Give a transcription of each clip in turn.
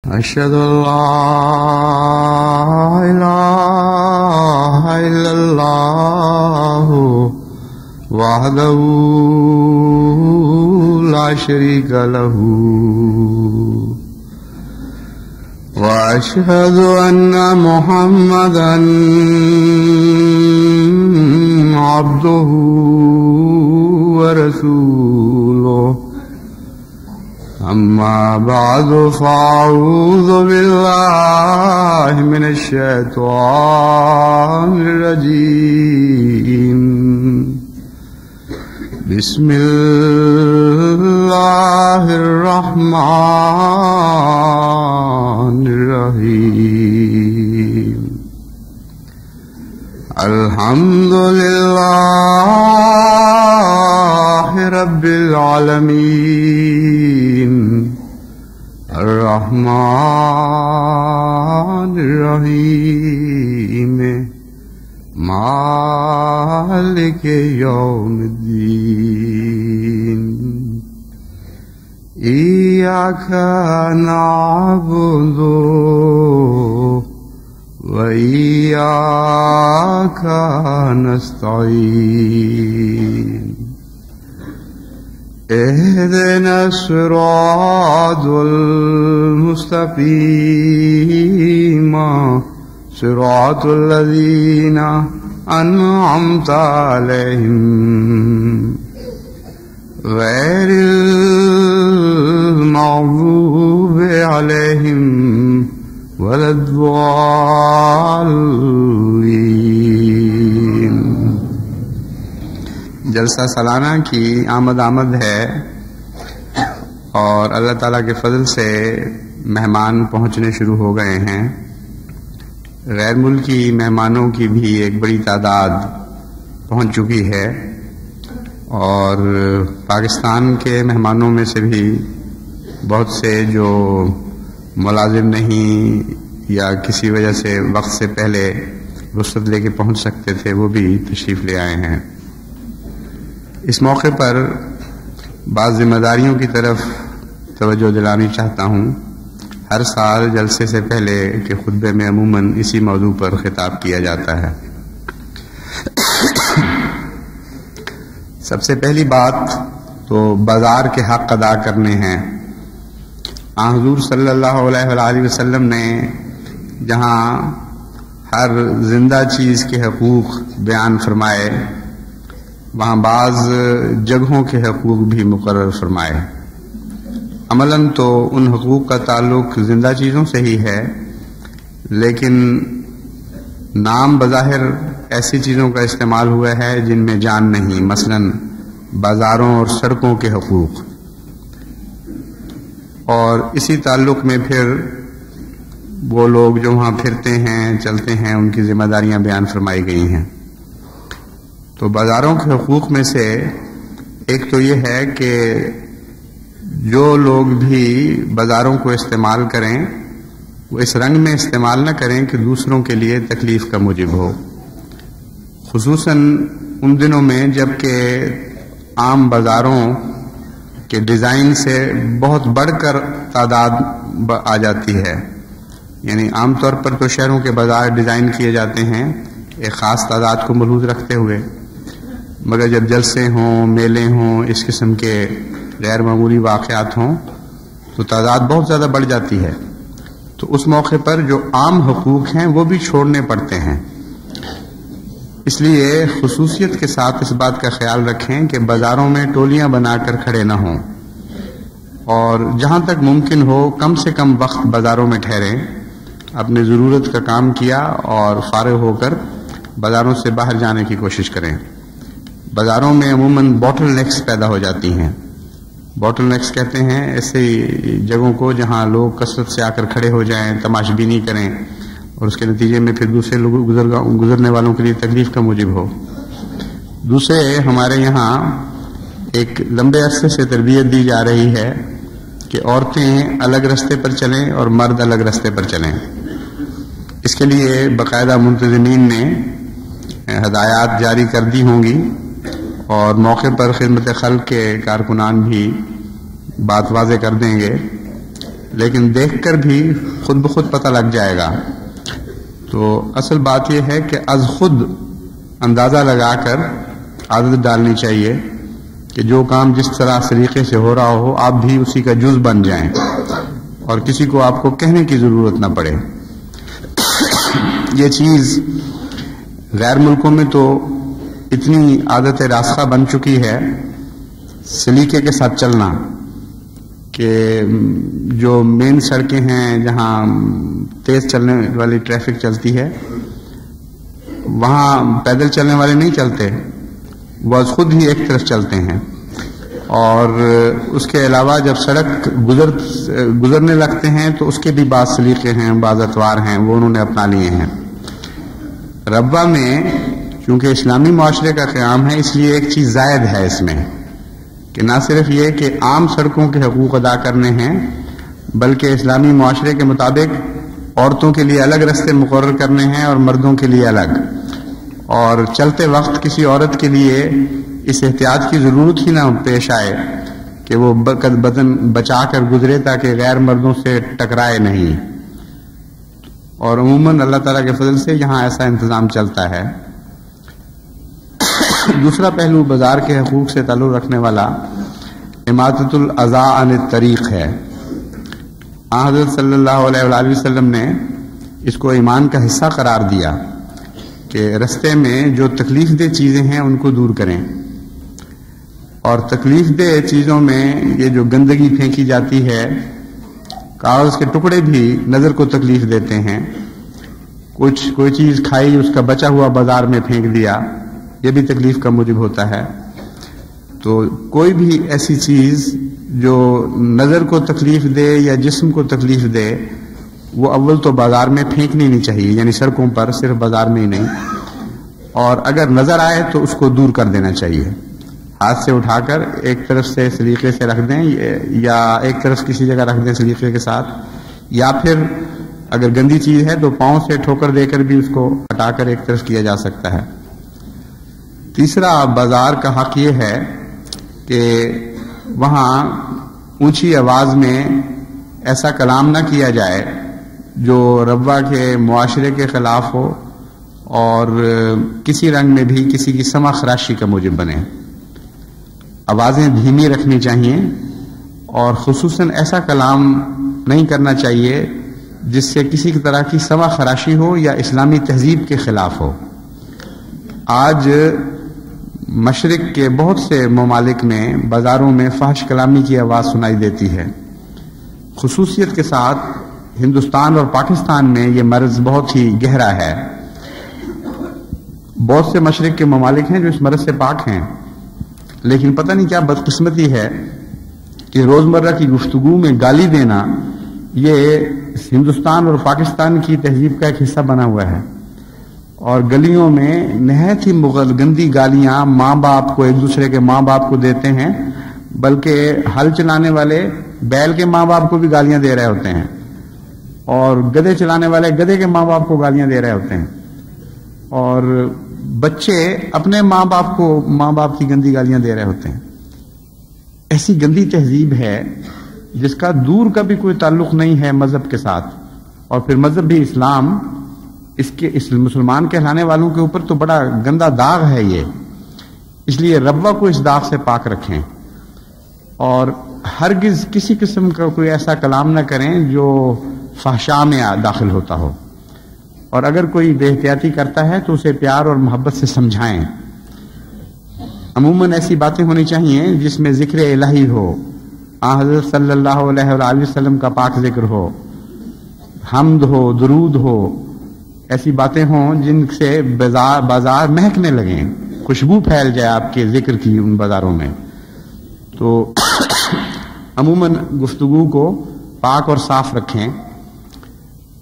أشهد أن لا إله إلا الله وحده لا شريك له وأشهد أن محمدا عبده ورسوله أما بعد فأعوذ بالله من الشيطان الرجيم بسم الله الرحمن الرحيم الحمد لله رب العالمين الرحمن الرحيم مالك يوم الدين إياك نعبد وإياك نستعين اهدنا الصراط المستقيم صراط الذين أنعمت عليهم غير المغضوب عليهم ولا الضالين۔ جلسہ سالانہ کی آمد ہے اور اللہ تعالیٰ کے فضل سے مہمان پہنچنے شروع ہو گئے ہیں۔ غیر ملکی مہمانوں کی بھی ایک بڑی تعداد پہنچ چکی ہے اور پاکستان کے مہمانوں میں سے بھی بہت سے جو ملازم نہیں یا کسی وجہ سے وقت سے پہلے رخصت لے کے پہنچ سکتے تھے وہ بھی تشریف لے آئے ہیں۔ اس موقع پر بعض ذمہ داریوں کی طرف توجہ دلانی چاہتا ہوں۔ ہر سال جلسے سے پہلے کے خطبے میں عموماً اسی موضوع پر خطاب کیا جاتا ہے۔ سب سے پہلی بات تو بازار کے حق ادا کرنے ہیں۔ حضور صلی اللہ علیہ وآلہ وسلم نے جہاں ہر زندہ چیز کے حقوق بیان فرمائے وہاں بعض جگہوں کے حقوق بھی مقرر فرمائے۔ عملاً تو ان حقوق کا تعلق زندہ چیزوں سے ہی ہے، لیکن نام بظاہر ایسی چیزوں کا استعمال ہوا ہے جن میں جان نہیں، مثلاً بازاروں اور سڑکوں کے حقوق۔ اور اسی تعلق میں پھر وہ لوگ جو وہاں پھرتے ہیں چلتے ہیں ان کی ذمہ داریاں بیان فرمائی گئی ہیں۔ تو بازاروں کے حقوق میں سے ایک تو یہ ہے کہ جو لوگ بھی بازاروں کو استعمال کریں وہ اس رنگ میں استعمال نہ کریں کہ دوسروں کے لیے تکلیف کا موجب ہو، خصوصاً ان دنوں میں جب کہ عام بازاروں کے ڈیزائن سے بہت بڑھ کر تعداد آ جاتی ہے۔ یعنی عام طور پر تو شہروں کے بازار ڈیزائن کیے جاتے ہیں ایک خاص تعداد کو ملحوظ رکھتے ہوئے، مگر جب جلسے ہوں، میلے ہوں، اس قسم کے غیر معمولی واقعات ہوں تو تعداد بہت زیادہ بڑھ جاتی ہے۔ تو اس موقع پر جو عام حقوق ہیں وہ بھی چھوڑنے پڑتے ہیں۔ اس لیے خصوصیت کے ساتھ اس بات کا خیال رکھیں کہ بازاروں میں ٹولیاں بنا کر کھڑے نہ ہوں، اور جہاں تک ممکن ہو کم سے کم وقت بازاروں میں ٹھہریں، اپنی ضرورت کا کام کیا اور فارغ ہو کر بازاروں سے باہر جانے کی کوشش کریں۔ بازاروں میں عموماً باٹل نیکس پیدا ہو جاتی ہیں۔ باٹل نیکس کہتے ہیں ایسے جگہوں کو جہاں لوگ کثرت سے آ کر کھڑے ہو جائیں، تماش بینی کریں اور اس کے نتیجے میں پھر دوسرے لوگ گزرنے والوں کے لیے تکلیف کا موجب ہو۔ دوسرے ہمارے یہاں ایک لمبے عرصے سے تربیت دی جا رہی ہے کہ عورتیں الگ راستے پر چلیں اور مرد الگ راستے پر چلیں۔ اس کے لیے باقاعدہ منتظمین نے ہدایات جاری کر دی ہوں گی اور موقع پر خدمت خلق کے کارکنان بھی بات واضح کر دیں گے لیکن دیکھ کر بھی خود بخود پتہ لگ جائے گا۔ تو اصل بات یہ ہے کہ از خود اندازہ لگا کر عادت ڈالنی چاہیے کہ جو کام جس طرح طریقے سے ہو رہا ہو آپ بھی اسی کا جز بن جائیں اور کسی کو آپ کو کہنے کی ضرورت نہ پڑے۔ یہ چیز غیر ملکوں میں تو اتنی عادت راسخہ بن چکی ہے سلیقے کے ساتھ چلنا کہ جو مین سڑکیں ہیں جہاں تیز چلنے والی ٹریفک چلتی ہے وہاں پیدل چلنے والے نہیں چلتے، وہ خود ہی ایک طرف چلتے ہیں، اور اس کے علاوہ جب سڑک گزرنے لگتے ہیں تو اس کے بھی بعض سلیقے ہیں، بعض اطوار ہیں، وہ انہوں نے اپنا لیے ہیں۔ ربوہ میں چونکہ اسلامی معاشرے کا قیام ہے اس لیے ایک چیز زائد ہے اس میں کہ نہ صرف یہ کہ عام سڑکوں کے حقوق ادا کرنے ہیں بلکہ اسلامی معاشرے کے مطابق عورتوں کے لیے الگ رستے مقرر کرنے ہیں اور مردوں کے لیے الگ، اور چلتے وقت کسی عورت کے لیے اس احتیاط کی ضرورت ہی نہ پیش آئے کہ وہ بدن بچا کر گزرے تاکہ غیر مردوں سے ٹکرائے نہیں، اور عموماً اللہ تعالیٰ کے فضل سے یہاں ایسا انتظام چلتا ہے۔ دوسرا پہلو بازار کے حقوق سے تعلق رکھنے والا اماطۃ الاذی عن الطریق ہے۔ حضرت صلی اللہ علیہ وآلہ وسلم نے اس کو ایمان کا حصہ قرار دیا کہ رستے میں جو تکلیف دہ چیزیں ہیں ان کو دور کریں، اور تکلیف دہ چیزوں میں یہ جو گندگی پھینکی جاتی ہے، کاغذ کے ٹکڑے بھی نظر کو تکلیف دیتے ہیں، کوئی چیز کھائی اس کا بچا ہوا بازار میں پھینک دیا، یہ بھی تکلیف کا موجب ہوتا ہے۔ تو کوئی بھی ایسی چیز جو نظر کو تکلیف دے یا جسم کو تکلیف دے وہ اول تو بازار میں پھینکنی نہیں چاہیے، یعنی سڑکوں پر، صرف بازار میں ہی نہیں، اور اگر نظر آئے تو اس کو دور کر دینا چاہیے، ہاتھ سے اٹھا کر ایک طرف سے سلیقے سے رکھ دیں یا ایک طرف کسی جگہ رکھ دیں سلیقے کے ساتھ، یا پھر اگر گندی چیز ہے تو پاؤں سے ٹھوکر دے کر بھی اس کو ہٹا کر ایک طرف کیا جا سکتا ہے۔ تیسرا بازار کا حق یہ ہے کہ وہاں اونچی آواز میں ایسا کلام نہ کیا جائے جو ربوہ کے معاشرے کے خلاف ہو اور کسی رنگ میں بھی کسی کی سمع خراشی کا موجب بنے۔ آوازیں دھیمی رکھنی چاہیے اور خصوصاً ایسا کلام نہیں کرنا چاہیے جس سے کسی طرح کی سمع خراشی ہو یا اسلامی تہذیب کے خلاف ہو۔ آج مشرق کے بہت سے ممالک میں بازاروں میں فحش کلامی کی آواز سنائی دیتی ہے، خصوصیت کے ساتھ ہندوستان اور پاکستان میں یہ مرض بہت ہی گہرا ہے۔ بہت سے مشرق کے ممالک ہیں جو اس مرض سے پاک ہیں، لیکن پتہ نہیں کیا بدقسمتی ہے کہ روزمرہ کی گفتگو میں گالی دینا یہ ہندوستان اور پاکستان کی تہذیب کا ایک حصہ بنا ہوا ہے، اور گلیوں میں نہایت ہی گندی گالیاں ماں باپ کو، ایک دوسرے کے ماں باپ کو دیتے ہیں، بلکہ ہل چلانے والے بیل کے ماں باپ کو بھی گالیاں دے رہے ہوتے ہیں، اور گدھے چلانے والے گدھے کے ماں باپ کو گالیاں دے رہے ہوتے ہیں، اور بچے اپنے ماں باپ کی گندی گالیاں دے رہے ہوتے ہیں۔ ایسی گندی تہذیب ہے جس کا دور کا بھی کوئی تعلق نہیں ہے مذہب کے ساتھ، اور پھر مذہب بھی اسلام، اس مسلمان کہلانے والوں کے اوپر تو بڑا گندا داغ ہے یہ، اس لیے ربوہ کو اس داغ سے پاک رکھیں، اور ہرگز کسی قسم کا کوئی ایسا کلام نہ کریں جو فحشاء میں داخل ہوتا ہو، اور اگر کوئی بے احتیاطی کرتا ہے تو اسے پیار اور محبت سے سمجھائیں۔ عموماً ایسی باتیں ہونی چاہیے جس میں ذکر الہی ہو، حضرت صلی اللہ علیہ وآلہ وسلم کا پاک ذکر ہو، حمد ہو، درود ہو، ایسی باتیں ہوں جن سے بازار مہکنے لگیں، خوشبو پھیل جائے آپ کے ذکر کی ان بازاروں میں۔ تو عموماً گفتگو کو پاک اور صاف رکھیں۔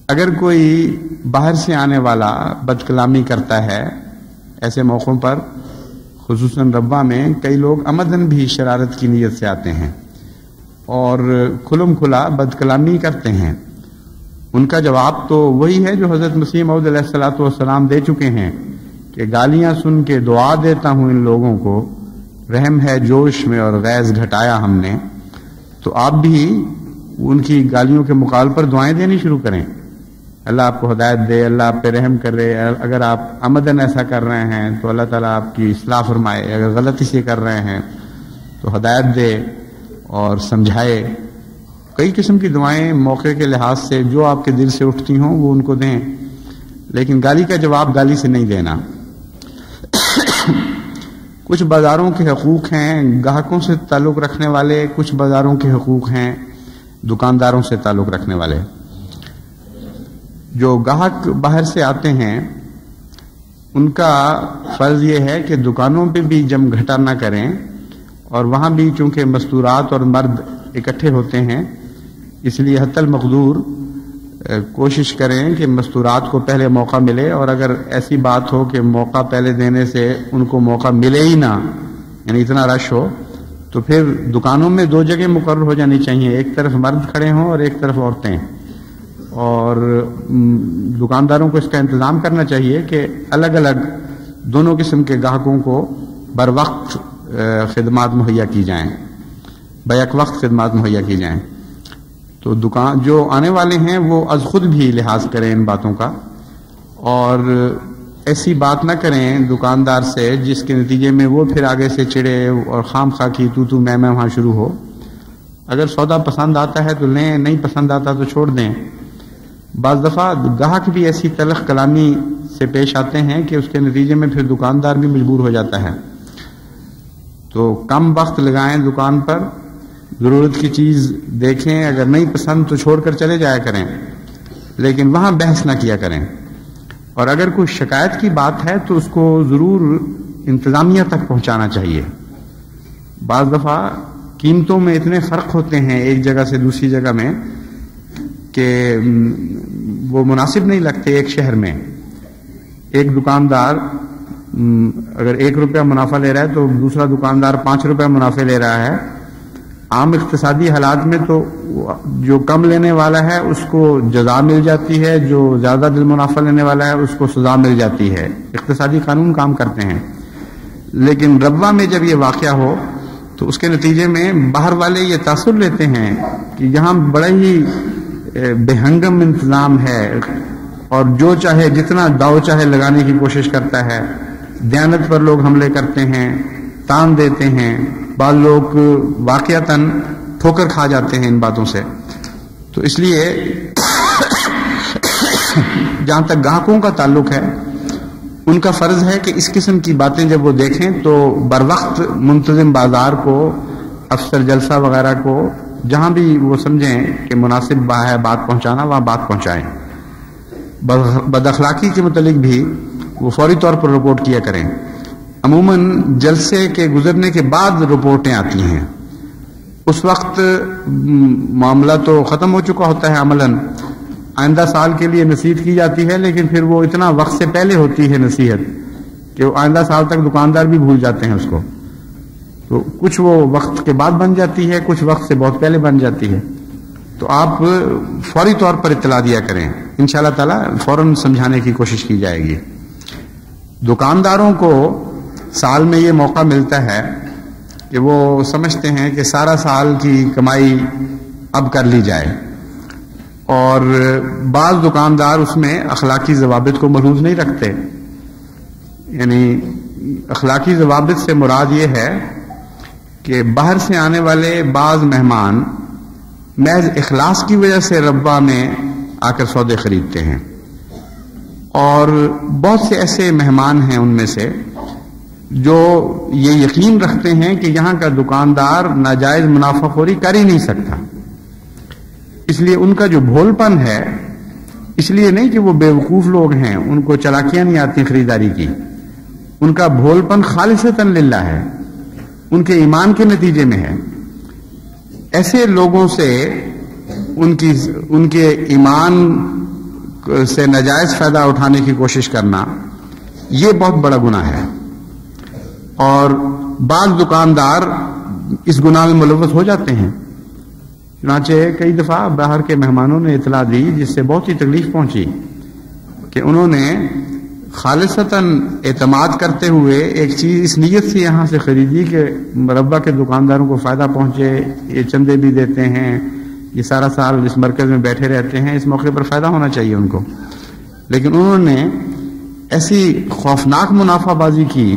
اگر کوئی باہر سے آنے والا بد کلامی کرتا ہے ایسے موقعوں پر، خصوصاً ربوہ میں کئی لوگ عمدن بھی شرارت کی نیت سے آتے ہیں اور کھلم کھلا بد کلامی کرتے ہیں، ان کا جواب تو وہی ہے جو حضرت مسیح موعود علیہ الصلوۃ والسلام دے چکے ہیں کہ گالیاں سن کے دعا دیتا ہوں ان لوگوں کو، رحم ہے جوش میں اور غیظ گھٹایا ہم نے۔ تو آپ بھی ان کی گالیوں کے مقابل پر دعائیں دینی شروع کریں، اللہ آپ کو ہدایت دے، اللہ آپ پہ رحم کرے، اگر آپ عمدن ایسا کر رہے ہیں تو اللہ تعالیٰ آپ کی اصلاح فرمائے، اگر غلطی سے کر رہے ہیں تو ہدایت دے اور سمجھائے۔ کئی قسم کی دعائیں موقع کے لحاظ سے جو آپ کے دل سے اٹھتی ہوں وہ ان کو دیں، لیکن گالی کا جواب گالی سے نہیں دینا۔ کچھ بازاروں کے حقوق ہیں گاہکوں سے تعلق رکھنے والے، کچھ بازاروں کے حقوق ہیں دکانداروں سے تعلق رکھنے والے۔ جو گاہک باہر سے آتے ہیں ان کا فرض یہ ہے کہ دکانوں پہ بھی جم گھٹا نہ کریں، اور وہاں بھی چونکہ مستورات اور مرد اکٹھے ہوتے ہیں اس لیے حتی المقدور کوشش کریں کہ مستورات کو پہلے موقع ملے، اور اگر ایسی بات ہو کہ موقع پہلے دینے سے ان کو موقع ملے ہی نہ، یعنی اتنا رش ہو، تو پھر دکانوں میں دو جگہ مقرر ہو جانی چاہیے، ایک طرف مرد کھڑے ہوں اور ایک طرف عورتیں، اور دکانداروں کو اس کا انتظام کرنا چاہیے کہ الگ الگ دونوں قسم کے گاہکوں کو بر وقت خدمات مہیا کی جائیں، بیک وقت خدمات مہیا کی جائیں۔ تو دکان جو آنے والے ہیں وہ از خود بھی لحاظ کریں ان باتوں کا، اور ایسی بات نہ کریں دکاندار سے جس کے نتیجے میں وہ پھر آگے سے چڑے اور خام خواہ کی تو میں وہاں شروع ہو۔ اگر سودا پسند آتا ہے تو لیں، نہیں پسند آتا تو چھوڑ دیں۔ بعض دفعہ گاہک بھی ایسی تلخ کلامی سے پیش آتے ہیں کہ اس کے نتیجے میں پھر دکاندار بھی مجبور ہو جاتا ہے۔ تو کم وقت لگائیں دکان پر، ضرورت کی چیز دیکھیں، اگر نہیں پسند تو چھوڑ کر چلے جایا کریں، لیکن وہاں بحث نہ کیا کریں۔ اور اگر کوئی شکایت کی بات ہے تو اس کو ضرور انتظامیہ تک پہنچانا چاہیے۔ بعض دفعہ قیمتوں میں اتنے فرق ہوتے ہیں ایک جگہ سے دوسری جگہ میں کہ وہ مناسب نہیں لگتے۔ ایک شہر میں ایک دکاندار اگر 1 روپیہ منافع لے رہا ہے تو دوسرا دکاندار 5 روپیہ منافع لے رہا ہے۔ عام اقتصادی حالات میں تو جو کم لینے والا ہے اس کو جزا مل جاتی ہے، جو زیادہ دل منافع لینے والا ہے اس کو سزا مل جاتی ہے، اقتصادی قانون کام کرتے ہیں۔ لیکن ربوہ میں جب یہ واقعہ ہو تو اس کے نتیجے میں باہر والے یہ تاثر لیتے ہیں کہ یہاں بڑا ہی بے ہنگم انتظام ہے، اور جو چاہے جتنا داؤ چاہے لگانے کی کوشش کرتا ہے، دیانت پر لوگ حملے کرتے ہیں، تان دیتے ہیں، بعض لوگ واقعتاً ٹھوکر کھا جاتے ہیں ان باتوں سے۔ تو اس لیے جہاں تک گاہکوں کا تعلق ہے ان کا فرض ہے کہ اس قسم کی باتیں جب وہ دیکھیں تو بر وقت منتظم بازار کو، افسر جلسہ وغیرہ کو، جہاں بھی وہ سمجھیں کہ مناسب ہے بات پہنچانا وہاں بات پہنچائیں۔ بد اخلاقی کے متعلق بھی وہ فوری طور پر رپورٹ کیا کریں۔ عموماً جلسے کے گزرنے کے بعد رپورٹیں آتی ہیں، اس وقت معاملہ تو ختم ہو چکا ہوتا ہے عملاً، آئندہ سال کے لیے نصیحت کی جاتی ہے، لیکن پھر وہ اتنا وقت سے پہلے ہوتی ہے نصیحت کہ وہ آئندہ سال تک دکاندار بھی بھول جاتے ہیں اس کو۔ تو کچھ وہ وقت کے بعد بن جاتی ہے، کچھ وقت سے بہت پہلے بن جاتی ہے۔ تو آپ فوری طور پر اطلاع دیا کریں، انشاءاللہ تعالی فوراً سمجھانے کی کوشش کی جائے گی۔ دکانداروں کو سال میں یہ موقع ملتا ہے کہ وہ سمجھتے ہیں کہ سارا سال کی کمائی اب کر لی جائے، اور بعض دکاندار اس میں اخلاقی ضوابط کو ملحوظ نہیں رکھتے۔ یعنی اخلاقی ضوابط سے مراد یہ ہے کہ باہر سے آنے والے بعض مہمان محض اخلاص کی وجہ سے ربوہ میں آ کر سودے خریدتے ہیں، اور بہت سے ایسے مہمان ہیں ان میں سے جو یہ یقین رکھتے ہیں کہ یہاں کا دکاندار ناجائز منافع خوری کر ہی نہیں سکتا، اس لیے ان کا جو بھول پن ہے، اس لیے نہیں کہ وہ بے وقوف لوگ ہیں، ان کو چالاکیاں نہیں آتی خریداری کی، ان کا بھول پن خالصتاً للہ ہے، ان کے ایمان کے نتیجے میں ہے۔ ایسے لوگوں سے ان کے ایمان سے ناجائز فائدہ اٹھانے کی کوشش کرنا یہ بہت بڑا گناہ ہے، اور بعض دکاندار اس گناہ میں ملوث ہو جاتے ہیں۔ چنانچہ کئی دفعہ باہر کے مہمانوں نے اطلاع دی جس سے بہت ہی تکلیف پہنچی کہ انہوں نے خالصتاً اعتماد کرتے ہوئے ایک چیز اس نیت سے یہاں سے خریدی کہ مربع کے دکانداروں کو فائدہ پہنچے، یہ چندے بھی دیتے ہیں، یہ سارا سال اس مرکز میں بیٹھے رہتے ہیں، اس موقع پر فائدہ ہونا چاہیے ان کو، لیکن انہوں نے ایسی خوفناک منافع بازی کی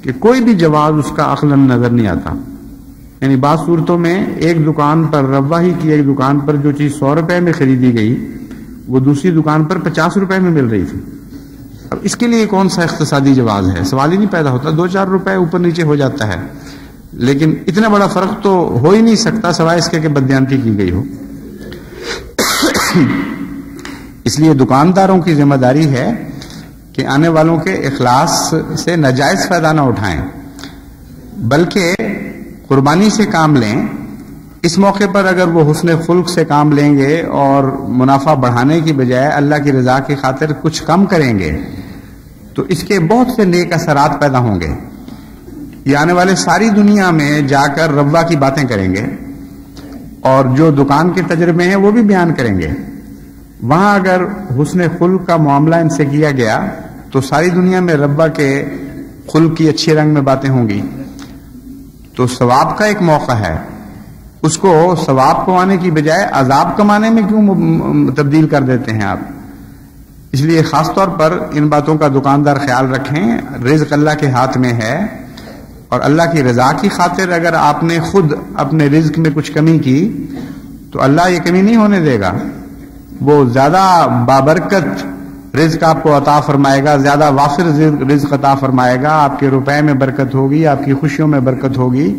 کہ کوئی بھی جواز اس کا عقلاً نظر نہیں آتا. یعنی بعض صورتوں میں ایک دکان پر، روا ہی کی ایک دکان پر جو چیز 100 روپے میں خریدی گئی وہ دوسری دکان پر 50 روپے میں مل رہی تھی. اب اس کے لیے کون سا اقتصادی جواز ہے؟ سوال ہی نہیں پیدا ہوتا. 2-4 روپے اوپر نیچے ہو جاتا ہے، لیکن اتنا بڑا فرق تو ہو ہی نہیں سکتا سوائے اس کے کہ بددیانتی کی گئی ہو. اس لیے دکانداروں کی ذمہ داری ہے کہ آنے والوں کے اخلاص سے ناجائز فائدہ نہ اٹھائیں، بلکہ قربانی سے کام لیں. اس موقع پر اگر وہ حسن خلق سے کام لیں گے اور منافع بڑھانے کی بجائے اللہ کی رضا کی خاطر کچھ کم کریں گے تو اس کے بہت سے نیک اثرات پیدا ہوں گے. یہ آنے والے ساری دنیا میں جا کر روا کی باتیں کریں گے اور جو دکان کے تجربے ہیں وہ بھی بیان کریں گے. وہاں اگر حسن خلق کا معاملہ ان سے کیا گیا تو ساری دنیا میں روا کے خلق کی اچھے رنگ میں باتیں ہوں گی. تو ثواب کا ایک موقع ہے، اس کو ثواب کمانے کی بجائے عذاب کمانے میں کیوں تبدیل کر دیتے ہیں آپ؟ اس لیے خاص طور پر ان باتوں کا دکاندار خیال رکھیں. رزق اللہ کے ہاتھ میں ہے اور اللہ کی رضا کی خاطر اگر آپ نے خود اپنے رزق میں کچھ کمی کی تو اللہ یہ کمی نہیں ہونے دے گا. وہ زیادہ بابرکت رزق آپ کو عطا فرمائے گا، زیادہ وافر رزق عطا فرمائے گا. آپ کے روپے میں برکت ہوگی، آپ کی خوشیوں میں برکت ہوگی،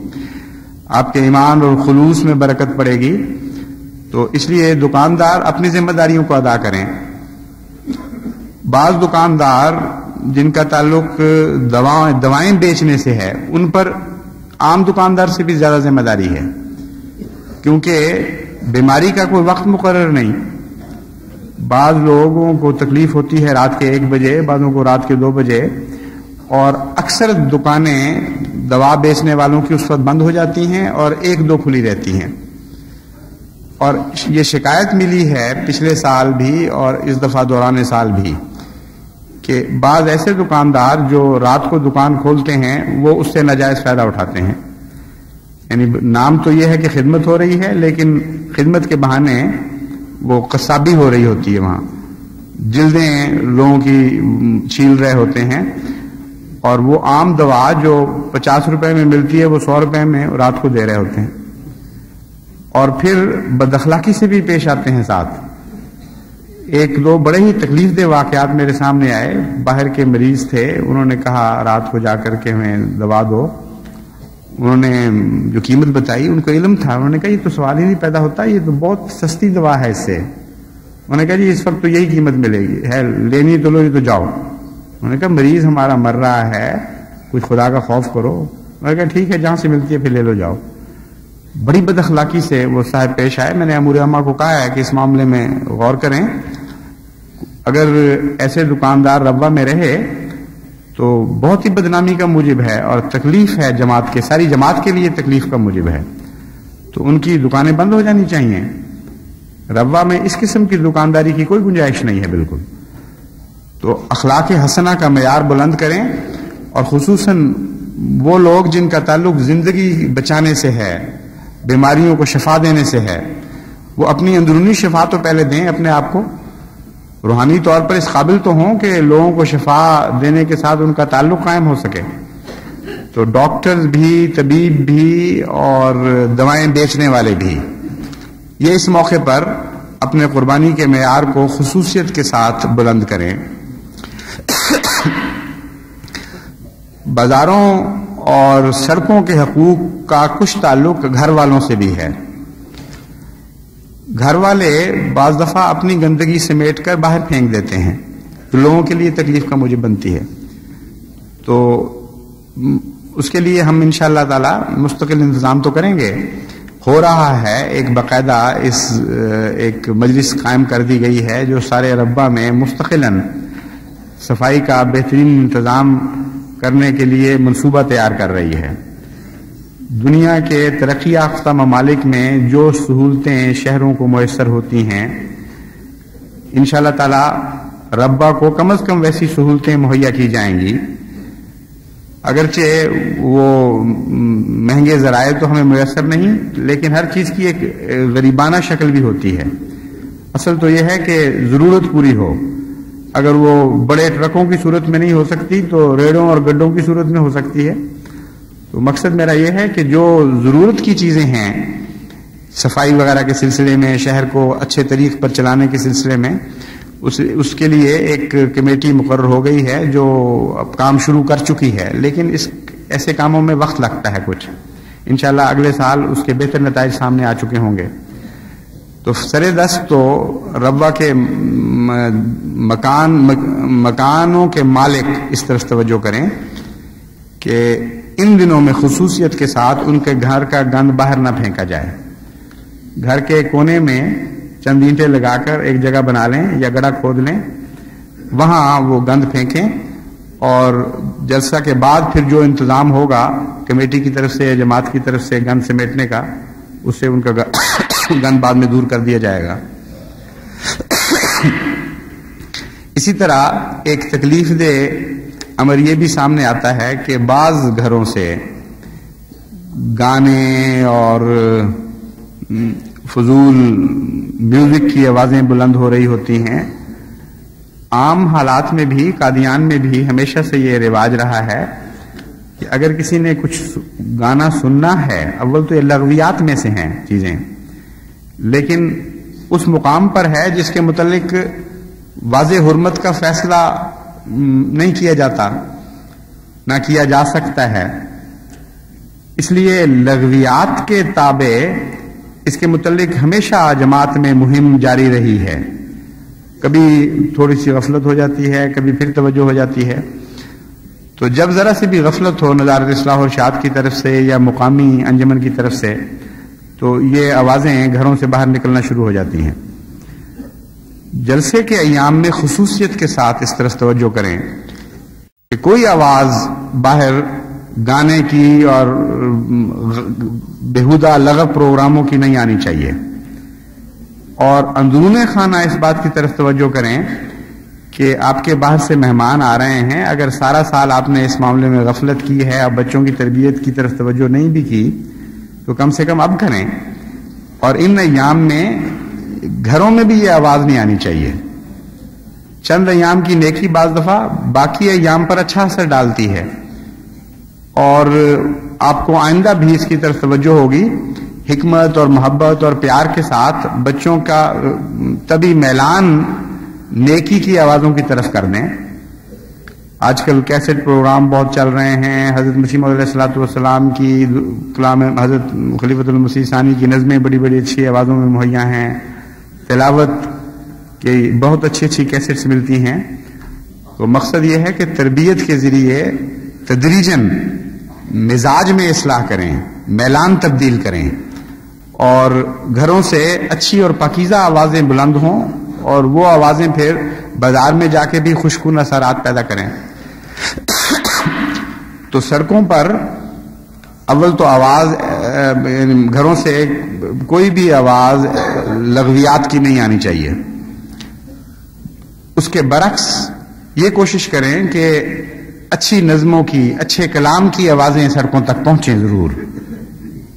آپ کے ایمان اور خلوص میں برکت پڑے گی. تو اس لیے دکاندار اپنی ذمہ داریوں کو ادا کریں. بعض دکاندار جن کا تعلق دوائیں بیچنے سے ہے ان پر عام دکاندار سے بھی زیادہ ذمہ داری ہے، کیونکہ بیماری کا کوئی وقت مقرر نہیں. بعض لوگوں کو تکلیف ہوتی ہے رات کے 1 بجے، بعضوں کو رات کے 2 بجے، اور اکثر دکانیں دوا بیچنے والوں کی اس وقت بند ہو جاتی ہیں اور 1-2 کھلی رہتی ہیں. اور یہ شکایت ملی ہے پچھلے سال بھی اور اس دفعہ دوران سال بھی کہ بعض ایسے دکاندار جو رات کو دکان کھولتے ہیں وہ اس سے ناجائز فائدہ اٹھاتے ہیں. یعنی نام تو یہ ہے کہ خدمت ہو رہی ہے، لیکن خدمت کے بہانے وہ قصابی ہو رہی ہوتی ہے. وہاں جلدیں لوگوں کی چھیل رہے ہوتے ہیں اور وہ عام دوا جو 50 روپے میں ملتی ہے وہ 100 روپے میں رات کو دے رہے ہوتے ہیں. اور پھر بد اخلاقی سے بھی پیش آتے ہیں ساتھ. 1-2 بڑے ہی تکلیف دہ واقعات میرے سامنے آئے. باہر کے مریض تھے، انہوں نے کہا رات کو جا کر کے ہمیں دوا دو. انہوں نے جو قیمت بتائی، ان کو علم تھا، انہوں نے کہا یہ تو سوال ہی نہیں پیدا ہوتا، یہ تو بہت سستی دوا ہے اس سے. انہوں نے کہا جی اس وقت تو یہی قیمت ملے گی، ہے لینی تو لو، یہ تو جاؤ. انہوں نے کہا مریض ہمارا مر رہا ہے، کچھ خدا کا خوف کرو. انہوں نے کہا ٹھیک ہے جہاں سے ملتی ہے پھر لے لو جاؤ. بڑی بد اخلاقی سے وہ صاحب پیش آئے. میں نے امور عامہ کو کہا ہے کہ اس معاملے میں غور کریں. اگر ایسے دکاندار روا میں رہے تو بہت ہی بدنامی کا موجب ہے اور تکلیف ہے جماعت کے، ساری جماعت کے لیے تکلیف کا موجب ہے. تو ان کی دکانیں بند ہو جانی چاہیے. روا میں اس قسم کی دکانداری کی کوئی گنجائش نہیں ہے بالکل. تو اخلاق حسنہ کا معیار بلند کریں، اور خصوصاً وہ لوگ جن کا تعلق زندگی بچانے سے ہے، بیماریوں کو شفا دینے سے ہے، وہ اپنی اندرونی شفا تو پہلے دیں اپنے آپ کو. روحانی طور پر اس قابل تو ہوں کہ لوگوں کو شفا دینے کے ساتھ ان کا تعلق قائم ہو سکے. تو ڈاکٹر بھی، طبیب بھی اور دوائیں بیچنے والے بھی یہ اس موقع پر اپنے قربانی کے معیار کو خصوصیت کے ساتھ بلند کریں. بازاروں اور سڑکوں کے حقوق کا کچھ تعلق گھر والوں سے بھی ہے. گھر والے بعض دفعہ اپنی گندگی سمیٹ کر باہر پھینک دیتے ہیں جو لوگوں کے لیے تکلیف کا موجب بنتی ہے. تو اس کے لیے ہم انشاءاللہ تعالی مستقل انتظام تو کریں گے. ہو رہا ہے ایک باقاعدہ ایک مجلس قائم کر دی گئی ہے جو سارے ربا میں مستقلاً صفائی کا بہترین انتظام کرنے کے لیے منصوبہ تیار کر رہی ہے. دنیا کے ترقی یافتہ ممالک میں جو سہولتیں شہروں کو میسر ہوتی ہیں انشاءاللہ تعالی ربا کو کم از کم ویسی سہولتیں مہیا کی جائیں گی. اگرچہ وہ مہنگے ذرائع تو ہمیں میسر نہیں، لیکن ہر چیز کی ایک غریبانہ شکل بھی ہوتی ہے۔ اصل تو یہ ہے کہ ضرورت پوری ہو۔ اگر وہ بڑے ٹرکوں کی صورت میں نہیں ہو سکتی تو ریڑوں اور گڈوں کی صورت میں ہو سکتی ہے۔ تو مقصد میرا یہ ہے کہ جو ضرورت کی چیزیں ہیں، صفائی وغیرہ کے سلسلے میں، شہر کو اچھے طریق پر چلانے کے سلسلے میں، اس کے لیے ایک کمیٹی مقرر ہو گئی ہے جو اب کام شروع کر چکی ہے، لیکن ایسے کاموں میں وقت لگتا ہے کچھ۔ انشاءاللہ اگلے سال اس کے بہتر نتائج سامنے آ چکے ہوں گے۔ تو سر دست تو ربوہ کے مکانوں کے مالک اس طرف توجہ کریں کہ ان دنوں میں خصوصیت کے ساتھ ان کے گھر کا گند باہر نہ پھینکا جائے۔ گھر کے کونے میں چند اینٹیں لگا کر ایک جگہ بنا لیں یا گڑھا کھود لیں، وہاں وہ گند پھینکیں، اور جلسہ کے بعد پھر جو انتظام ہوگا کمیٹی کی طرف سے یا جماعت کی طرف سے گند سمیٹنے کا، اس سے ان کا گند بعد میں دور کر دیا جائے گا۔ اسی طرح ایک تکلیف دہ امر یہ بھی سامنے آتا ہے کہ بعض گھروں سے گانے اور فضول میوزک کی آوازیں بلند ہو رہی ہوتی ہیں۔ عام حالات میں بھی، قادیان میں بھی ہمیشہ سے یہ رواج رہا ہے کہ اگر کسی نے کچھ گانا سننا ہے، اول تو یہ لغویات میں سے ہیں چیزیں، لیکن اس مقام پر ہے جس کے متعلق واضح حرمت کا فیصلہ نہیں کیا جاتا، نہ کیا جا سکتا ہے، اس لیے لغویات کے تابع اس کے متعلق ہمیشہ جماعت میں مہم جاری رہی ہے۔ کبھی تھوڑی سی غفلت ہو جاتی ہے، کبھی پھر توجہ ہو جاتی ہے۔ تو جب ذرا سی بھی غفلت ہو نظارت اصلاح و ارشاد کی طرف سے یا مقامی انجمن کی طرف سے، تو یہ آوازیں گھروں سے باہر نکلنا شروع ہو جاتی ہیں۔ جلسے کے ایام میں خصوصیت کے ساتھ اس طرف توجہ کریں کہ کوئی آواز باہر گانے کی اور بےہودہ لغو پروگراموں کی نہیں آنی چاہیے، اور اندرون خانہ اس بات کی طرف توجہ کریں کہ آپ کے باہر سے مہمان آ رہے ہیں، اگر سارا سال آپ نے اس معاملے میں غفلت کی ہے اور بچوں کی تربیت کی طرف توجہ نہیں بھی کی، تو کم سے کم اب کریں۔ اور ان ایام میں گھروں میں بھی یہ آواز نہیں آنی چاہیے۔ چند ایام کی نیکی بعض دفعہ باقی ایام پر اچھا اثر ڈالتی ہے، اور آپ کو آئندہ بھی اس کی طرف توجہ ہوگی۔ حکمت اور محبت اور پیار کے ساتھ بچوں کا طبی میلان نیکی کی آوازوں کی طرف کر دیں۔ آج کل کیسٹ پروگرام بہت چل رہے ہیں، حضرت مسیح موعود علیہ الصلوۃ والسلام کی کلام، حضرت خلیفۃ المسیح ثانی کی نظمیں بڑی بڑی اچھی آوازوں میں مہیا ہیں، تلاوت کی بہت اچھی اچھی کیسٹس ملتی ہیں۔ تو مقصد یہ ہے کہ تربیت کے ذریعے تدریجاً مزاج میں اصلاح کریں، میلان تبدیل کریں، اور گھروں سے اچھی اور پاکیزہ آوازیں بلند ہوں، اور وہ آوازیں پھر بازار میں جا کے بھی خوشگوار اثرات پیدا کریں۔ تو سڑکوں پر اول تو آواز، گھروں سے کوئی بھی آواز لغویات کی نہیں آنی چاہیے۔ اس کے برعکس یہ کوشش کریں کہ اچھی نظموں کی، اچھے کلام کی آوازیں سڑکوں تک پہنچیں ضرور۔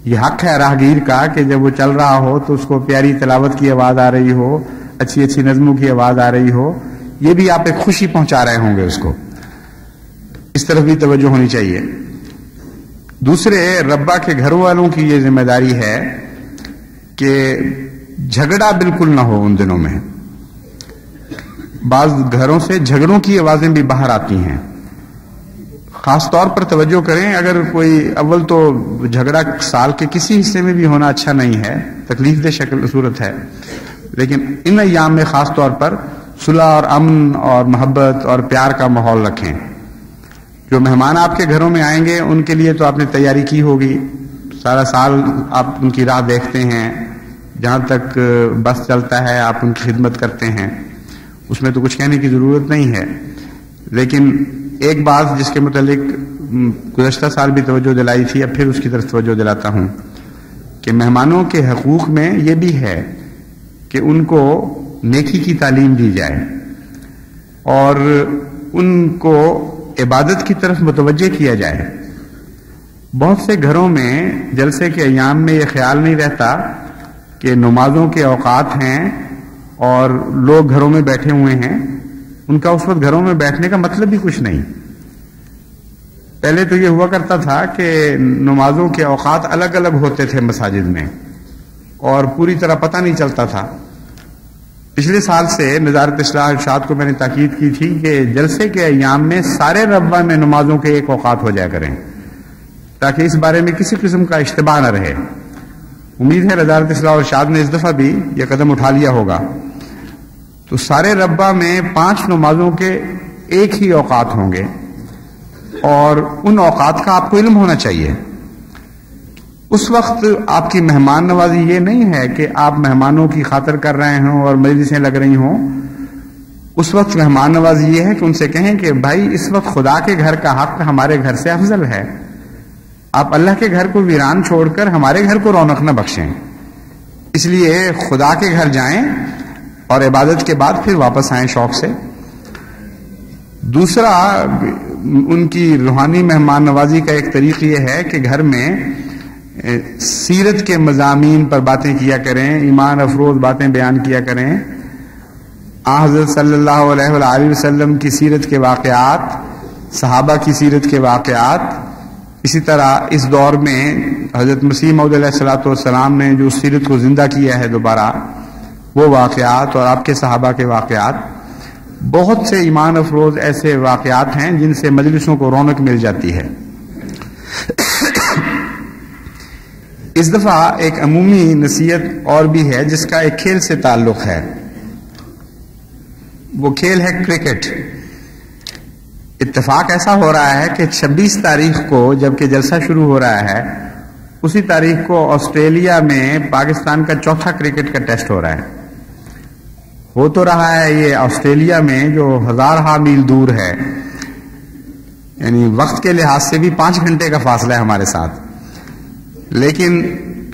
یہ حق ہے راہگیر کا کہ جب وہ چل رہا ہو تو اس کو پیاری تلاوت کی آواز آ رہی ہو، اچھی اچھی نظموں کی آواز آ رہی ہو، یہ بھی آپ ایک خوشی پہنچا رہے ہوں گے اس کو، اس طرف بھی توجہ ہونی چاہیے۔ دوسرے، ربا کے گھر والوں کی یہ ذمہ داری ہے کہ جھگڑا بالکل نہ ہو ان دنوں میں۔ بعض گھروں سے جھگڑوں کی آوازیں بھی باہر آتی ہیں، خاص طور پر توجہ کریں۔ اگر کوئی، اول تو جھگڑا سال کے کسی حصے میں بھی ہونا اچھا نہیں ہے، تکلیف دہ شکل صورت ہے، لیکن ان ایام میں خاص طور پر صلح اور امن اور محبت اور پیار کا ماحول رکھیں۔ جو مہمان آپ کے گھروں میں آئیں گے ان کے لیے تو آپ نے تیاری کی ہوگی، سارا سال آپ ان کی راہ دیکھتے ہیں، جہاں تک بس چلتا ہے آپ ان کی خدمت کرتے ہیں، اس میں تو کچھ کہنے کی ضرورت نہیں ہے۔ لیکن ایک بات جس کے متعلق گزشتہ سال بھی توجہ دلائی تھی، اب پھر اس کی طرف توجہ دلاتا ہوں کہ مہمانوں کے حقوق میں یہ بھی ہے کہ ان کو نیکی کی تعلیم دی جائے، اور ان کو عبادت کی طرف متوجہ کیا جائے۔ بہت سے گھروں میں جلسے کے ایام میں یہ خیال نہیں رہتا کہ نمازوں کے اوقات ہیں اور لوگ گھروں میں بیٹھے ہوئے ہیں، ان کا اس وقت گھروں میں بیٹھنے کا مطلب بھی کچھ نہیں۔ پہلے تو یہ ہوا کرتا تھا کہ نمازوں کے اوقات الگ الگ ہوتے تھے مساجد میں اور پوری طرح پتہ نہیں چلتا تھا۔ پچھلے سال سے وزارت اصلاح ارشاد کو میں نے تاکید کی تھی کہ جلسے کے ایام میں سارے ربوہ میں نمازوں کے ایک اوقات ہو جایا کریں تاکہ اس بارے میں کسی قسم کا اشتباہ نہ رہے۔ امید ہے وزارت اصلاح ارشاد نے اس دفعہ بھی یہ قدم اٹھا لیا ہوگا۔ تو سارے ربوہ میں 5 نمازوں کے ایک ہی اوقات ہوں گے اور ان اوقات کا آپ کو علم ہونا چاہیے۔ اس وقت آپ کی مہمان نوازی یہ نہیں ہے کہ آپ مہمانوں کی خاطر کر رہے ہوں اور مجلسیں لگ رہی ہوں۔ اس وقت مہمان نوازی یہ ہے کہ ان سے کہیں کہ بھائی اس وقت خدا کے گھر کا حق ہمارے گھر سے افضل ہے، آپ اللہ کے گھر کو ویران چھوڑ کر ہمارے گھر کو رونق نہ بخشیں، اس لیے خدا کے گھر جائیں اور عبادت کے بعد پھر واپس آئیں شوق سے۔ دوسرا، ان کی روحانی مہمان نوازی کا ایک طریق یہ ہے کہ گھر میں سیرت کے مضامین پر باتیں کیا کریں، ایمان افروز باتیں بیان کیا کریں، حضرت صلی اللہ علیہ وآلہ وسلم کی سیرت کے واقعات، صحابہ کی سیرت کے واقعات، اسی طرح اس دور میں حضرت مسیح موعود علیہ الصلوۃ والسلام نے جو سیرت کو زندہ کیا ہے دوبارہ، وہ واقعات اور آپ کے صحابہ کے واقعات، بہت سے ایمان افروز ایسے واقعات ہیں جن سے مجلسوں کو رونق مل جاتی ہے۔ اس دفعہ ایک عمومی نصیحت اور بھی ہے جس کا ایک کھیل سے تعلق ہے، وہ کھیل ہے کرکٹ۔ اتفاق ایسا ہو رہا ہے کہ 26 تاریخ کو جبکہ جلسہ شروع ہو رہا ہے، اسی تاریخ کو آسٹریلیا میں پاکستان کا چوتھا کرکٹ کا ٹیسٹ ہو رہا ہے۔ ہو تو رہا ہے یہ آسٹریلیا میں جو ہزارہ میل دور ہے، یعنی وقت کے لحاظ سے بھی 5 گھنٹے کا فاصلہ ہے ہمارے ساتھ، لیکن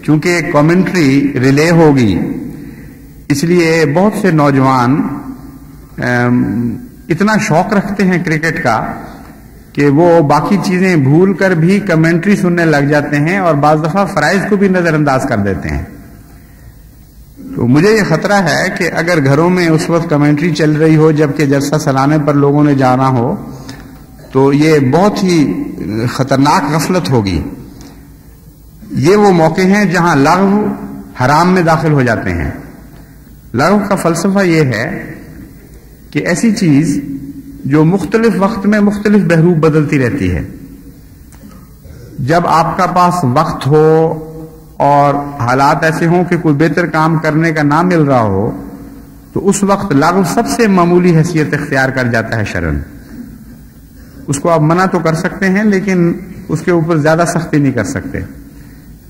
چونکہ کامنٹری ریلے ہوگی اس لیے بہت سے نوجوان اتنا شوق رکھتے ہیں کرکٹ کا کہ وہ باقی چیزیں بھول کر بھی کمنٹری سننے لگ جاتے ہیں اور بعض دفعہ فرائض کو بھی نظر انداز کر دیتے ہیں۔ تو مجھے یہ خطرہ ہے کہ اگر گھروں میں اس وقت کمنٹری چل رہی ہو جبکہ جلسہ سلانے پر لوگوں نے جانا ہو تو یہ بہت ہی خطرناک غفلت ہوگی۔ یہ وہ موقع ہیں جہاں لغو حرام میں داخل ہو جاتے ہیں۔ لغو کا فلسفہ یہ ہے کہ ایسی چیز جو مختلف وقت میں مختلف بہروپ بدلتی رہتی ہے، جب آپ کا پاس وقت ہو اور حالات ایسے ہوں کہ کوئی بہتر کام کرنے کا نہ مل رہا ہو تو اس وقت لغو سب سے معمولی حیثیت اختیار کر جاتا ہے شرعاً۔ اس کو آپ منع تو کر سکتے ہیں لیکن اس کے اوپر زیادہ سختی نہیں کر سکتے،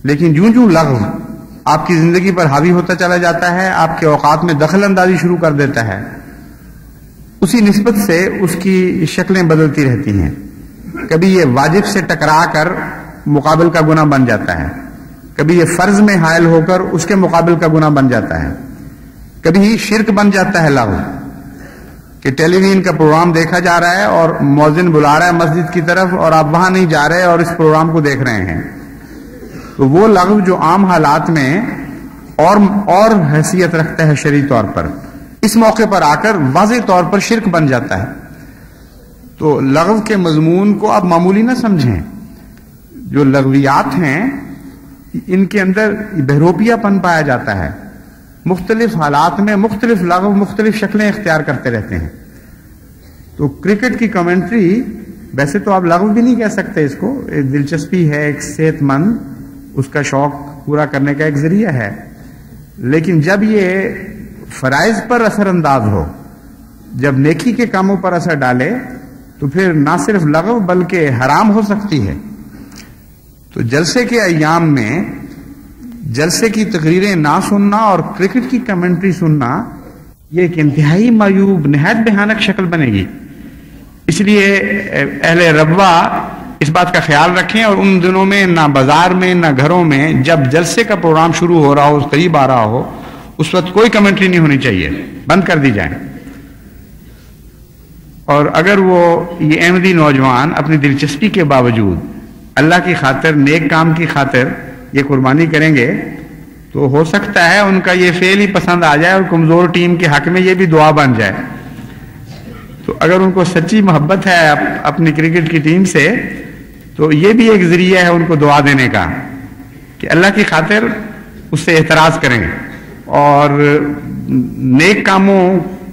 لیکن جوں جوں لغو آپ کی زندگی پر حاوی ہوتا چلا جاتا ہے، آپ کے اوقات میں دخل اندازی شروع کر دیتا ہے، اسی نسبت سے اس کی شکلیں بدلتی رہتی ہیں۔ کبھی یہ واجب سے ٹکرا کر مقابل کا گناہ بن جاتا ہے، کبھی یہ فرض میں حائل ہو کر اس کے مقابل کا گناہ بن جاتا ہے، کبھی شرک بن جاتا ہے لغو کہ ٹیلی ویژن کا پروگرام دیکھا جا رہا ہے اور مؤذن بلا رہا ہے مسجد کی طرف اور آپ وہاں نہیں جا رہے اور اس پروگرام کو دیکھ رہے ہیں۔ تو وہ لغو جو عام حالات میں اور حیثیت رکھتا ہے شرعی طور پر، اس موقع پر آ کر واضح طور پر شرک بن جاتا ہے۔ تو لغو کے مضمون کو آپ معمولی نہ سمجھیں۔ جو لغویات ہیں ان کے اندر بہروپیہ پن پایا جاتا ہے، مختلف حالات میں مختلف لغو مختلف شکلیں اختیار کرتے رہتے ہیں۔ تو کرکٹ کی کمنٹری ویسے تو آپ لغو بھی نہیں کہہ سکتے اس کو، ایک دلچسپی ہے، ایک صحت مند اس کا شوق پورا کرنے کا ایک ذریعہ ہے، لیکن جب یہ فرائض پر اثر انداز ہو، جب نیکی کے کاموں پر اثر ڈالے تو پھر نہ صرف لغو بلکہ حرام ہو سکتی ہے۔ تو جلسے کے ایام میں جلسے کی تقریریں نہ سننا اور کرکٹ کی کمنٹری سننا یہ ایک انتہائی معیوب نہایت بھیانک شکل بنے گی۔ اس لیے اہل ربوہ اس بات کا خیال رکھیں اور ان دنوں میں نہ بازار میں نہ گھروں میں جب جلسے کا پروگرام شروع ہو رہا ہو، قریب آ رہا ہو، اس وقت کوئی کمنٹری نہیں ہونی چاہیے، بند کر دی جائے۔ اور اگر وہ یہ احمدی نوجوان اپنی دلچسپی کے باوجود اللہ کی خاطر، نیک کام کی خاطر یہ قربانی کریں گے تو ہو سکتا ہے ان کا یہ فعل ہی پسند آ جائے اور کمزور ٹیم کے حق میں یہ بھی دعا بن جائے۔ تو اگر ان کو سچی محبت ہے اپنی کرکٹ کی ٹیم سے تو یہ بھی ایک ذریعہ ہے ان کو دعا دینے کا کہ اللہ کی خاطر اس سے اعتراض کریں اور نیک کاموں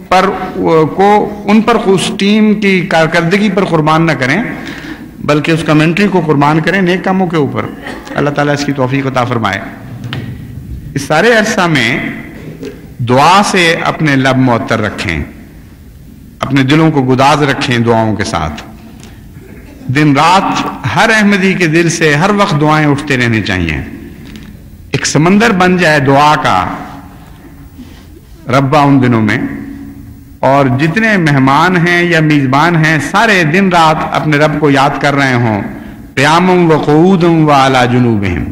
پر ان پر اس ٹیم کی کارکردگی پر قربان نہ کریں بلکہ اس کمنٹری کو قربان کریں نیک کاموں کے اوپر۔ اللہ تعالیٰ اس کی توفیق عطا فرمائے۔ اس سارے عرصہ میں دعا سے اپنے لب معطر رکھیں، اپنے دلوں کو گداز رکھیں دعاؤں کے ساتھ۔ دن رات ہر احمدی کے دل سے ہر وقت دعائیں اٹھتے رہنی چاہیے، ایک سمندر بن جائے دعا کا ربا ان دنوں میں، اور جتنے مہمان ہیں یا میزبان ہیں سارے دن رات اپنے رب کو یاد کر رہے ہوں، قیامم و قعودم و علی جنوبہم۔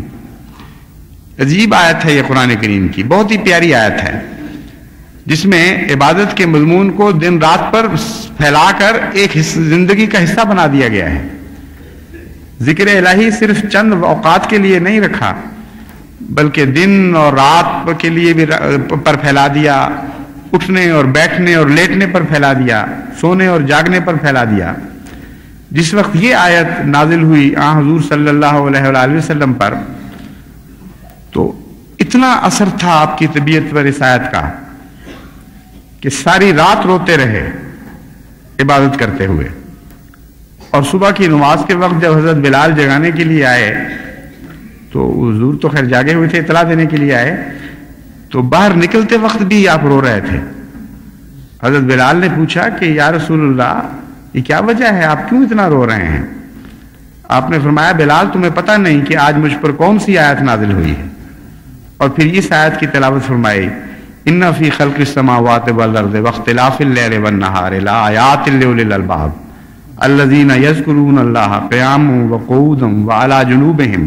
عجیب آیت ہے یہ قرآن کریم کی، بہت ہی پیاری آیت ہے جس میں عبادت کے مضمون کو دن رات پر پھیلا کر ایک زندگی کا حصہ بنا دیا گیا ہے۔ ذکر الہی صرف چند اوقات کے لیے نہیں رکھا بلکہ دن اور رات کے لیے بھی پر پھیلا دیا، اٹھنے اور بیٹھنے اور لیٹنے پر پھیلا دیا، سونے اور جاگنے پر پھیلا دیا۔ جس وقت یہ آیت نازل ہوئی حضور صلی اللہ علیہ وآلہ وسلم پر تو اتنا اثر تھا آپ کی طبیعت پر اس آیت کا کہ ساری رات روتے رہے عبادت کرتے ہوئے، اور صبح کی نماز کے وقت جب حضرت بلال جگانے کے لیے آئے تو حضور تو خیر جاگے ہوئے تھے، اطلاع دینے کے لیے آئے تو باہر نکلتے وقت بھی آپ رو رہے تھے۔ حضرت بلال نے پوچھا کہ یا رسول اللہ یہ کیا وجہ ہے، آپ کیوں اتنا رو رہے ہیں؟ آپ نے فرمایا بلال تمہیں پتہ نہیں کہ آج مجھ پر کون سی آیت نازل ہوئی ہے، اور پھر اس آیت کی تلاوت فرمائی، ان فی خلق السماوات والارض واختلاف اللیل والنہار لآیات لأولی الالباب الذین یذکرون اللہ قیاما وقعودا وعلی جنوبہم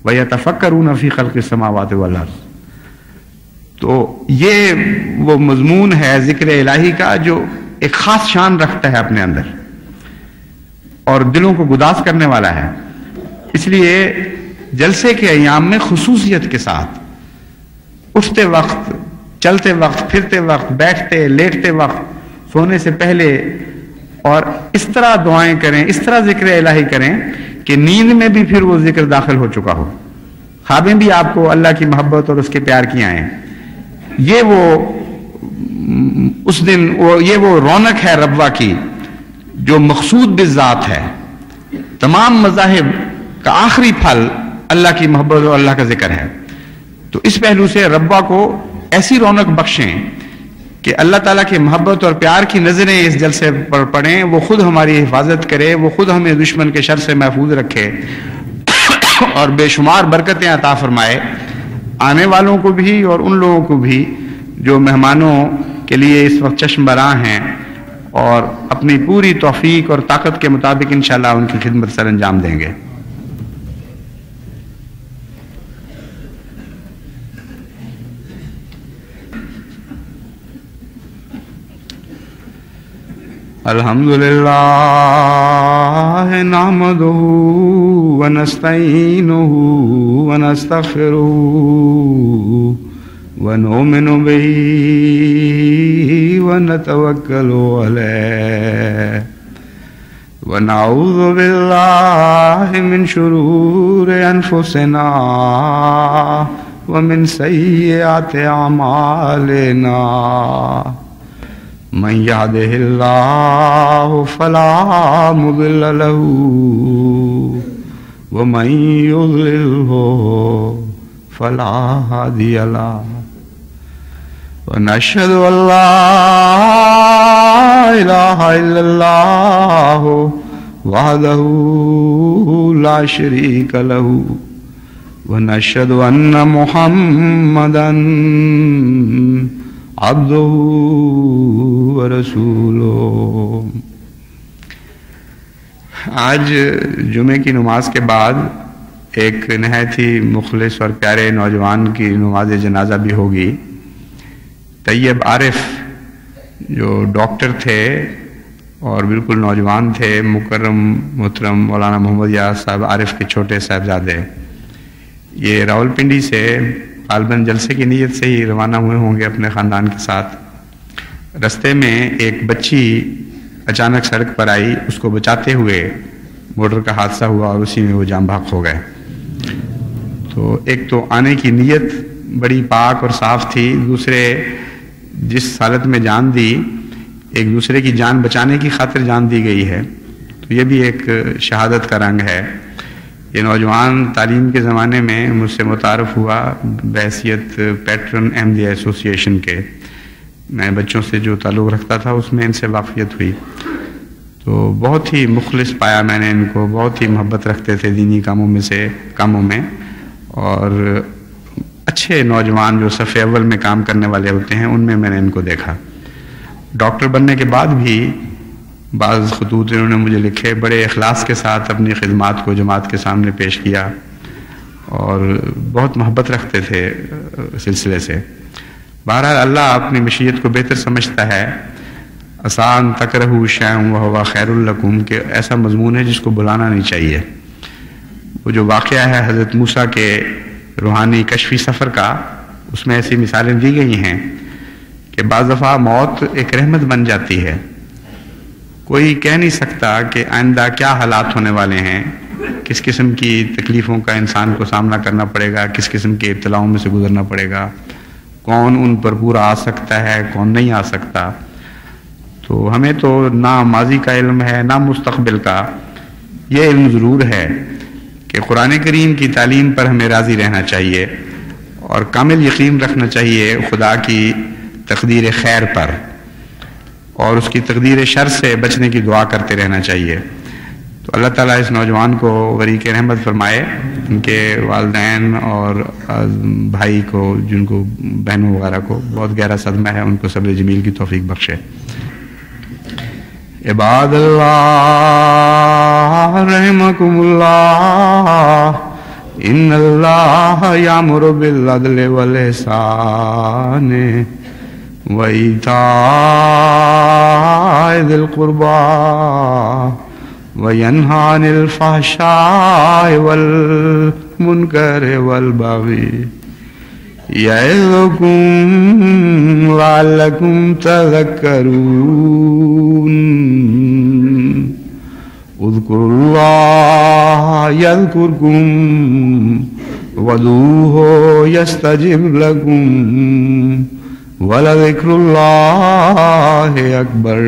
ویتفکرون فی خلق السماوات والارض۔ تو یہ وہ مضمون ہے ذکر الہی کا جو ایک خاص شان رکھتا ہے اپنے اندر اور دلوں کو گداز کرنے والا ہے۔ اس لیے جلسے کے ایام میں خصوصیت کے ساتھ اٹھتے وقت، چلتے وقت، پھرتے وقت، بیٹھتے لیٹتے وقت، سونے سے پہلے، اور اس طرح دعائیں کریں، اس طرح ذکر الہی کریں کہ نیند میں بھی پھر وہ ذکر داخل ہو چکا ہو، خوابیں بھی آپ کو اللہ کی محبت اور اس کے پیار کی آئیں۔ یہ وہ اس دن یہ وہ رونق ہے ربوہ کی جو مقصود بالذات ہے۔ تمام مذاہب کا آخری پھل اللہ کی محبت اور اللہ کا ذکر ہے۔ تو اس پہلو سے ربوہ کو ایسی رونق بخشیں کہ اللہ تعالیٰ کی محبت اور پیار کی نظریں اس جلسے پر پڑیں، وہ خود ہماری حفاظت کرے، وہ خود ہمیں دشمن کے شر سے محفوظ رکھے اور بے شمار برکتیں عطا فرمائے، آنے والوں کو بھی اور ان لوگوں کو بھی جو مہمانوں کے لیے اس وقت چشم براں ہیں، اور اپنی پوری توفیق اور طاقت کے مطابق انشاءاللہ ان کی خدمت سر انجام دیں گے۔ الحمدللہ نحمدہ ونستعینہ ونستغفرہ ونؤمن بہ ونتوکل علیہ ونعوذ باللہ من شرور انفسنا ومن سیئات اعمالنا من يهده الله فلا مضل له ومن يضلله فلا هادي له ونشهد أن لا إله إلا الله وحده لا شريك له ونشهد أن محمدا عبدہ ورسولہ۔ آج جمعے کی نماز کے بعد ایک نہایت ہی مخلص اور پیارے نوجوان کی نماز جنازہ بھی ہوگی۔ طیب عارف جو ڈاکٹر تھے اور بالکل نوجوان تھے، مکرم محترم مولانا محمد یار صاحب عارف کے چھوٹے صاحبزادے. یہ راولپنڈی سے غالباً جلسے کی نیت سے ہی روانہ ہوئے ہوں گے اپنے خاندان کے ساتھ. رستے میں ایک بچی اچانک سڑک پر آئی، اس کو بچاتے ہوئے موٹر کا حادثہ ہوا اور اسی میں وہ جان بحق ہو گئے. تو ایک تو آنے کی نیت بڑی پاک اور صاف تھی، دوسرے جس حالت میں جان دی، ایک دوسرے کی جان بچانے کی خاطر جان دی گئی ہے، تو یہ بھی ایک شہادت کا رنگ ہے. یہ نوجوان تعلیم کے زمانے میں مجھ سے متعارف ہوا بحیثیت پیٹرن احمدیہ ایسوسی ایشن کے. میں بچوں سے جو تعلق رکھتا تھا اس میں ان سے واقفیت ہوئی، تو بہت ہی مخلص پایا میں نے ان کو، بہت ہی محبت رکھتے تھے دینی کاموں میں، اور اچھے نوجوان جو صف اول میں کام کرنے والے ہوتے ہیں ان میں نے ان کو دیکھا. ڈاکٹر بننے کے بعد بھی بعض خطوط انہوں نے مجھے لکھے، بڑے اخلاص کے ساتھ اپنی خدمات کو جماعت کے سامنے پیش کیا اور بہت محبت رکھتے تھے سلسلے سے. بہرحال اللہ اپنی مشیت کو بہتر سمجھتا ہے. آسان تکرہو شیئن وہو خیر لکم کہ ایسا مضمون ہے جس کو بلانا نہیں چاہیے. وہ جو واقعہ ہے حضرت موسیٰ کے روحانی کشفی سفر کا، اس میں ایسی مثالیں دی گئی ہیں کہ بعض دفعہ موت ایک رحمت بن جاتی ہے. کوئی کہہ نہیں سکتا کہ آئندہ کیا حالات ہونے والے ہیں، کس قسم کی تکلیفوں کا انسان کو سامنا کرنا پڑے گا، کس قسم کے ابتلاؤں میں سے گزرنا پڑے گا، کون ان پر پورا آ سکتا ہے، کون نہیں آ سکتا. تو ہمیں تو نہ ماضی کا علم ہے نہ مستقبل کا. یہ علم ضرور ہے کہ قرآن کریم کی تعلیم پر ہمیں راضی رہنا چاہیے اور کامل یقین رکھنا چاہیے خدا کی تقدیر خیر پر، اور اس کی تقدیر شر سے بچنے کی دعا کرتے رہنا چاہیے. تو اللہ تعالیٰ اس نوجوان کو غریق رحمت فرمائے، ان کے والدین اور بھائی کو، جن کو بہنوں وغیرہ کو بہت گہرا صدمہ ہے، ان کو صبر جمیل کی توفیق بخشے. عباد اللہ رحمکم اللہ، ان اللہ یامر بالعدل والاحسان وَإِيتَاءِ ذِي الْقُرْبَى وَيَنْهَىٰ عَنِ الْفَحْشَاءِ وَالْمُنكَرِ وَالْبَغْيِ يَعِظُكُمْ لَعَلَّكُمْ تَذَكَّرُونَ. اذْكُرُوا اللَّهَ يَذْكُرْكُمْ وَادْعُوهُ يَسْتَجِبْ لَكُمْ وَلَذِكْرُ اللَّهِ أَكْبَرُ.